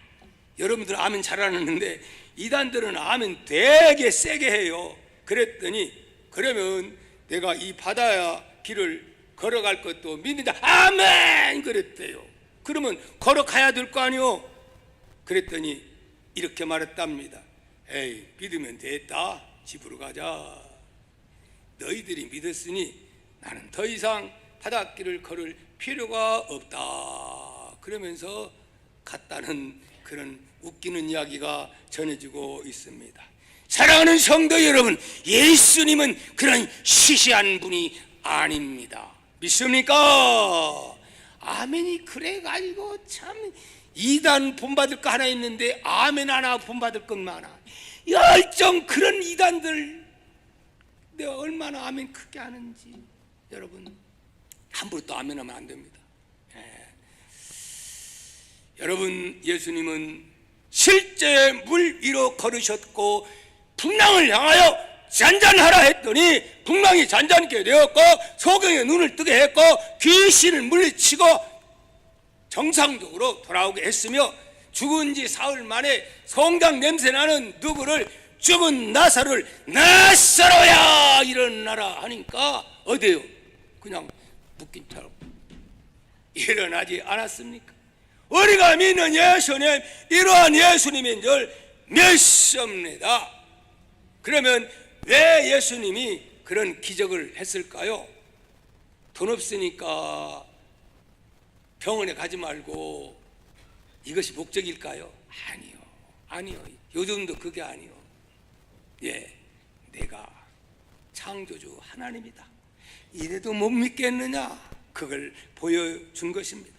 여러분들 아멘 잘하는데 이단들은 아멘 되게 세게 해요. 그랬더니 그러면 내가 이 바다 길을 걸어갈 것도 믿는다. 아멘! 그랬대요. 그러면 걸어가야 될 거 아니요? 그랬더니 이렇게 말했답니다. 에이, 믿으면 됐다. 집으로 가자. 너희들이 믿었으니 나는 더 이상 바닷길을 걸을 필요가 없다. 그러면서 갔다는 그런 웃기는 이야기가 전해지고 있습니다. 사랑하는 성도 여러분, 예수님은 그런 시시한 분이 아닙니다. 믿습니까? 아멘이 그래가지고 참 이단 본받을 거 하나 있는데 아멘 하나 본받을 것 많아. 열정 그런 이단들 내가 얼마나 아멘 크게 하는지 여러분 함부로 또 아멘 하면 안 됩니다. 여러분, 예수님은 실제 물 위로 걸으셨고 풍랑을 향하여 잔잔하라 했더니 풍랑이 잔잔케 되었고 소경의 눈을 뜨게 했고 귀신을 물리치고 정상적으로 돌아오게 했으며 죽은 지 사흘 만에 성당 냄새나는 누구를 죽은 나사로를 나사로야 일어나라 하니까 어디요? 그냥 묶임처럼 일어나지 않았습니까? 우리가 믿는 예수님 이러한 예수님인 줄 믿습니다. 그러면 왜 예수님이 그런 기적을 했을까요? 돈 없으니까 병원에 가지 말고 이것이 목적일까요? 아니요. 요즘도 그게 아니요. 내가 창조주 하나님이다. 이래도 못 믿겠느냐? 그걸 보여준 것입니다.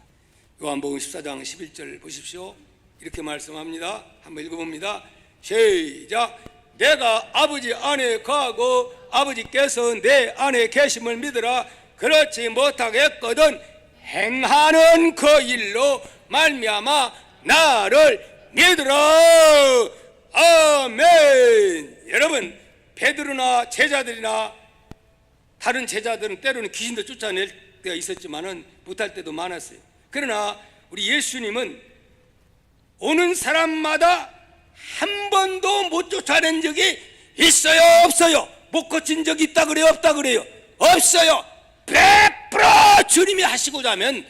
요한복음 14장 11절 보십시오. 이렇게 말씀합니다. 한번 읽어봅니다. 시작. 내가 아버지 안에 거하고 아버지께서 내 안에 계심을 믿으라. 그렇지 못하겠거든 행하는 그 일로 말미암아 나를 믿으라. 아멘. 여러분, 베드로나 제자들이나 다른 제자들은 때로는 귀신도 쫓아낼 때가 있었지만은 못할 때도 많았어요. 그러나 우리 예수님은 오는 사람마다 한 번도 못 쫓아낸 적이 있어요, 없어요? 못 고친 적이 있다 그래요, 없다 그래요? 없어요. 100% 주님이 하시고자 하면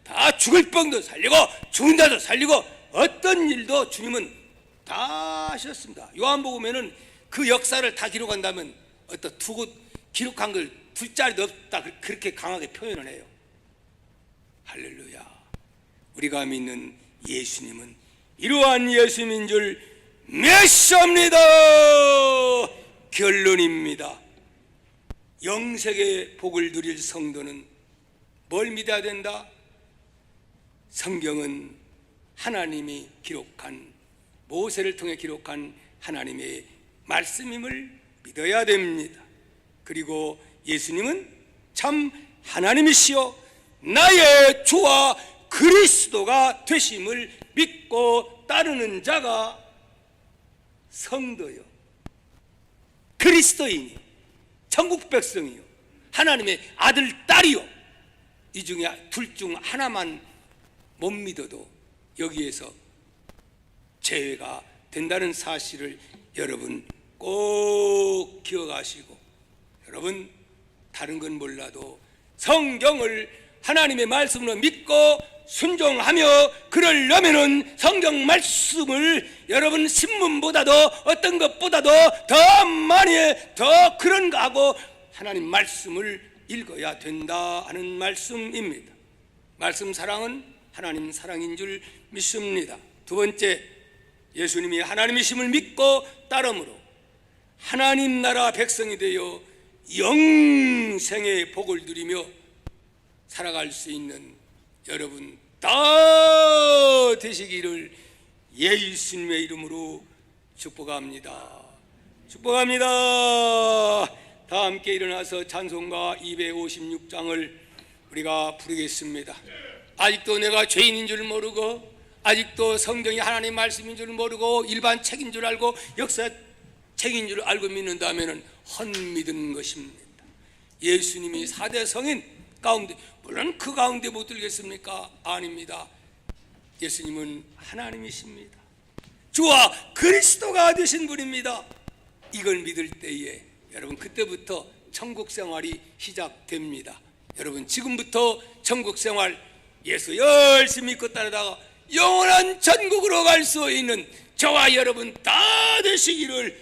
다 죽을 병도 살리고 죽은 자도 살리고 어떤 일도 주님은 다 하셨습니다. 요한복음에는 그 역사를 다 기록한다면 어떤 두고 기록한 걸 둘 자리도 없다 그렇게 강하게 표현을 해요. 할렐루야. 우리가 믿는 예수님은 이러한 예수님인 줄 믿습니다. 결론입니다. 영생의 복을 누릴 성도는 뭘 믿어야 된다? 성경은 하나님이 기록한, 모세를 통해 기록한 하나님의 말씀임을 믿어야 됩니다. 그리고 예수님은 참 하나님이시여 나의 주와 그리스도가 되심을 믿고 따르는 자가 성도요, 그리스도인이, 천국 백성이요, 하나님의 아들, 딸이요, 이 중에 둘 중 하나만 못 믿어도 여기에서 제외가 된다는 사실을 여러분 꼭 기억하시고, 여러분 다른 건 몰라도 성경을 하나님의 말씀으로 믿고 순종하며 그러려면은 성경 말씀을 여러분 신문보다도 어떤 것보다도 더 많이 더 그런 거 하고 하나님 말씀을 읽어야 된다 하는 말씀입니다. 말씀 사랑은 하나님 사랑인 줄 믿습니다. 두 번째, 예수님이 하나님이심을 믿고 따름으로 하나님 나라 백성이 되어 영생의 복을 누리며 살아갈 수 있는 여러분 다 되시기를 예수님의 이름으로 축복합니다. 축복합니다. 다 함께 일어나서 찬송가 256장을 우리가 부르겠습니다. 아직도 내가 죄인인 줄 모르고, 아직도 성경이 하나님 말씀인 줄 모르고 일반 책인 줄 알고 역사 책인 줄 알고 믿는다면 헛믿은 것입니다. 예수님이 4대 성인 가운데, 물론 그 가운데 못 들겠습니까? 아닙니다. 예수님은 하나님이십니다. 주와 그리스도가 되신 분입니다. 이걸 믿을 때에 여러분 그때부터 천국 생활이 시작됩니다. 여러분 지금부터 천국 생활 예수 열심히 믿고 따르다가 영원한 천국으로 갈 수 있는 저와 여러분 다 되시기를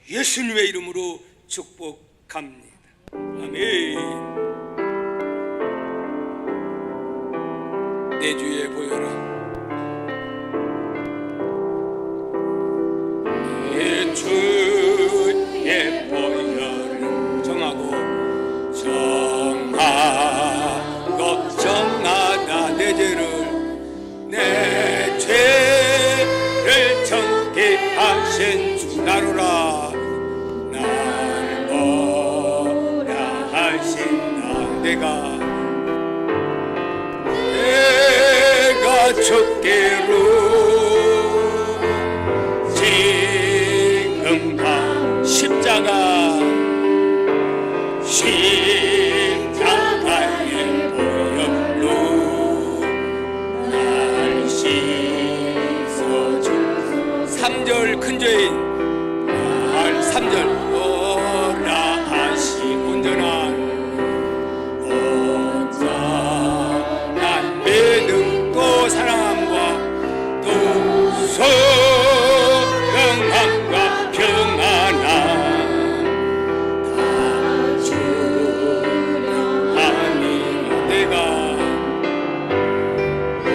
예수님의 이름으로 축복합니다. 아멘. 내 주에 보여라. 내 주에 보여라. 정하다 내 죄를 정케 하신 주 나로라. 날 보라 하신다. 내가 좁게로 지금 다 십자가에 보혈로 날 씻어주소. 3절 큰 죄인 날 3절 오라 하시 온전한 믿음도 사랑함과 또 소명함과 평안함 다 주려 함이라.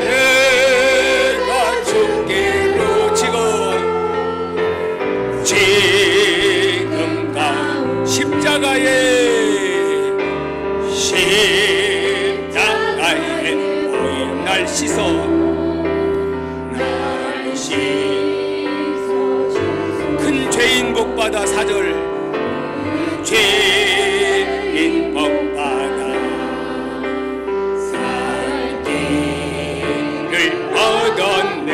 내가 죽기로 지금 다 십자가에 날 씻어 큰 죄인 복받아. 4절 죄인 복받아 살 길을 얻었네.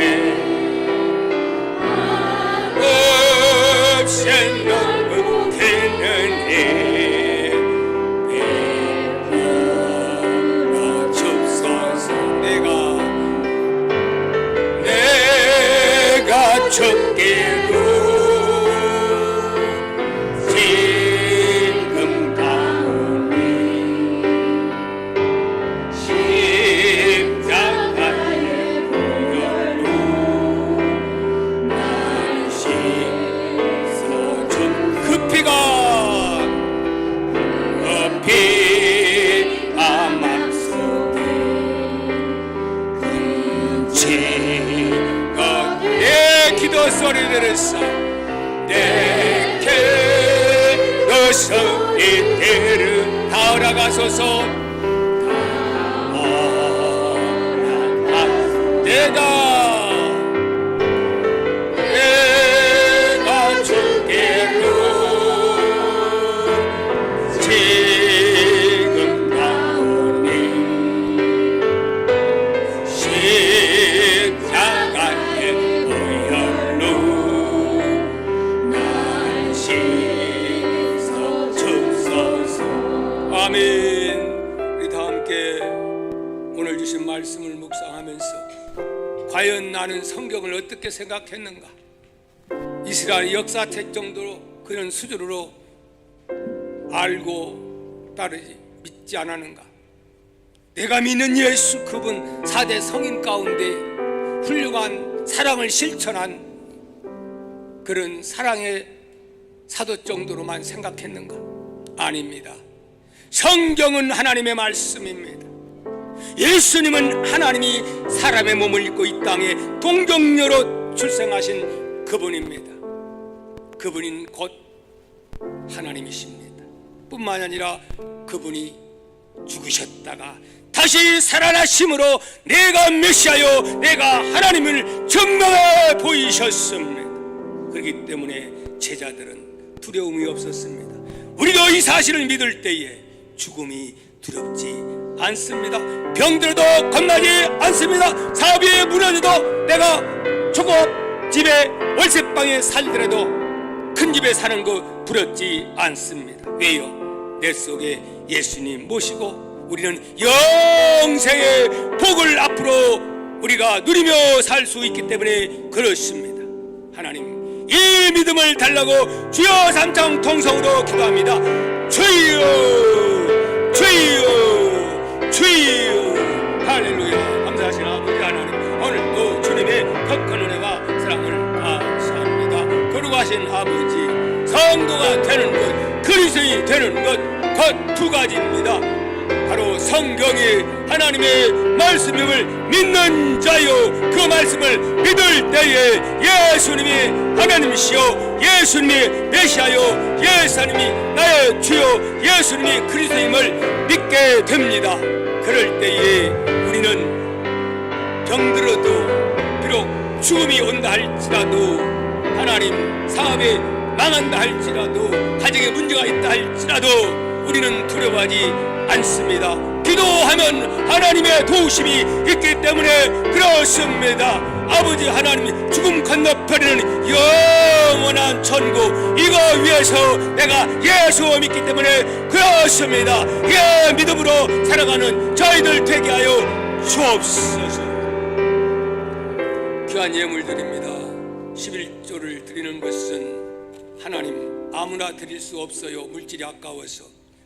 없앤 것 되는 해 주께로 지금 가오니 십자가의 보혈로 날 씻어준 그 피가 맘속에 금치가 내 기도 소리 들으사 내게 어서 이때를 다가가소서 내가 주께로 지금 가오니 십자가의 보혈로 날 씻어주소서. 아멘. 우리 다 함께 오늘 주신 말씀을 묵상하면서 과연 나는 성경을 어떻게 생각했는가? 이스라엘 역사책 정도로 그런 수준으로 알고 따르지 믿지 않았는가? 내가 믿는 예수 그분 4대 성인 가운데 훌륭한 사랑을 실천한 그런 사랑의 사도 정도로만 생각했는가? 아닙니다. 성경은 하나님의 말씀입니다. 예수님은 하나님이 사람의 몸을 입고 이 땅에 동정녀로 출생하신 그분입니다. 그분인 곧 하나님이십니다. 뿐만 아니라 그분이 죽으셨다가 다시 살아나심으로 내가 메시아요 내가 하나님을 증명해 보이셨습니다. 그렇기 때문에 제자들은 두려움이 없었습니다. 우리도 이 사실을 믿을 때에 죽음이 두렵지 않습니다. 병들어도 겁나지 않습니다. 사업이 무너져도 내가 초급 집에 월세방에 살더라도 큰 집에 사는 거 두렵지 않습니다. 왜요? 내 속에 예수님 모시고 우리는 영생의 복을 앞으로 우리가 누리며 살 수 있기 때문에 그렇습니다. 하나님 이 믿음을 달라고 주여 삼창 통성으로 기도합니다. 주여 주여 주여. 할렐루야. 감사하신 아버지 하나님 오늘도 주님의 더 큰 은혜와 사랑을 감사합니다. 거룩하신 아버지 성도가 되는 것 그리스도인이 되는 것 곧 두 가지입니다. 바로 성경이 하나님의 말씀임을 믿는 자요 그 말씀을 믿을 때에 예수님이 하나님이시요 예수님이 메시아요 예수님이 나의 주요 예수님이 그리스도임을 믿게 됩니다. 그럴 때에 우리는 병들어도 비록 죽음이 온다 할지라도 하나님 사업에 망한다 할지라도 가정에 문제가 있다 할지라도 우리는 두려워하지 않습니다. 기도하면 하나님의 도우심이 있기 때문에 그렇습니다. 아버지 하나님 죽음 건너편에는 영원한 천국 이거 위해서 내가 예수 믿기 때문에 그렇습니다. 예 믿음으로 살아가는 저희들 되게 하여 주옵소서. 귀한 예물 드립니다. 11조를 드리는 것은 하나님 아무나 드릴 수 없어요. 물질이 아까워서.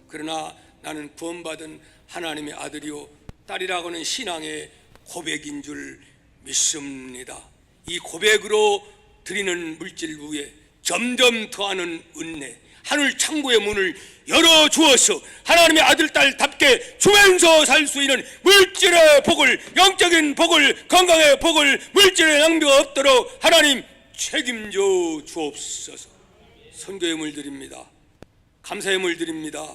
그러나 나는 구원받은 하나님의 아들이요 딸이라고는 신앙의 고백인 줄 믿습니다. 이 고백으로 드리는 물질 위에 점점 더하는 은혜 하늘 창고의 문을 열어주어서 하나님의 아들 딸답게 주면서 살 수 있는 물질의 복을 영적인 복을 건강의 복을 물질의 낭비가 없도록 하나님 책임져 주옵소서. 선교의 물 드립니다. 감사의 물 드립니다.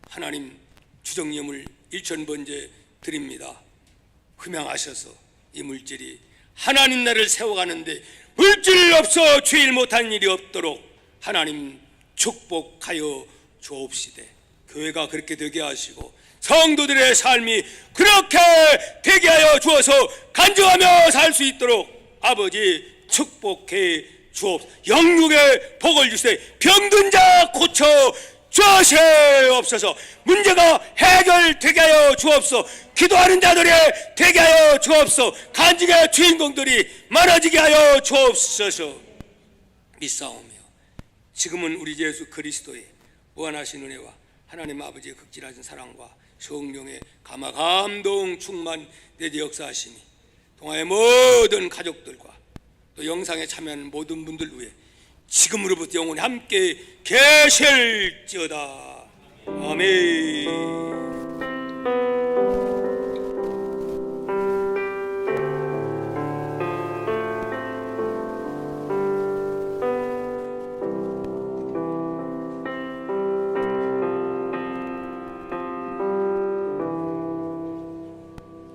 하나님 주정예물 1000번째 드립니다. 흠양하셔서 이 물질이 하나님 나를 세워가는데 물질 없어 주일 못한 일이 없도록 하나님 축복하여 주옵시되 교회가 그렇게 되게 하시고 성도들의 삶이 그렇게 되게 하여 주어서 간증하며 살 수 있도록 아버지 축복해 주옵소서. 영육의 복을 주시되 병든 자 고쳐 주시옵소서. 문제가 해결되게 하여 주옵소서. 기도하는 자들이 되게 하여 주옵소서. 간증의 주인공들이 많아지게 하여 주옵소서. 믿사오며 지금은 우리 예수 그리스도의 무한하신 은혜와 하나님 아버지의 극진하신 사랑과 성령의 감화 감동 충만되게 역사하시니 동아의 모든 가족들과 또 영상에 참여하는 모든 분들 위해 지금으로부터 영원히 함께 계실지어다. 아멘.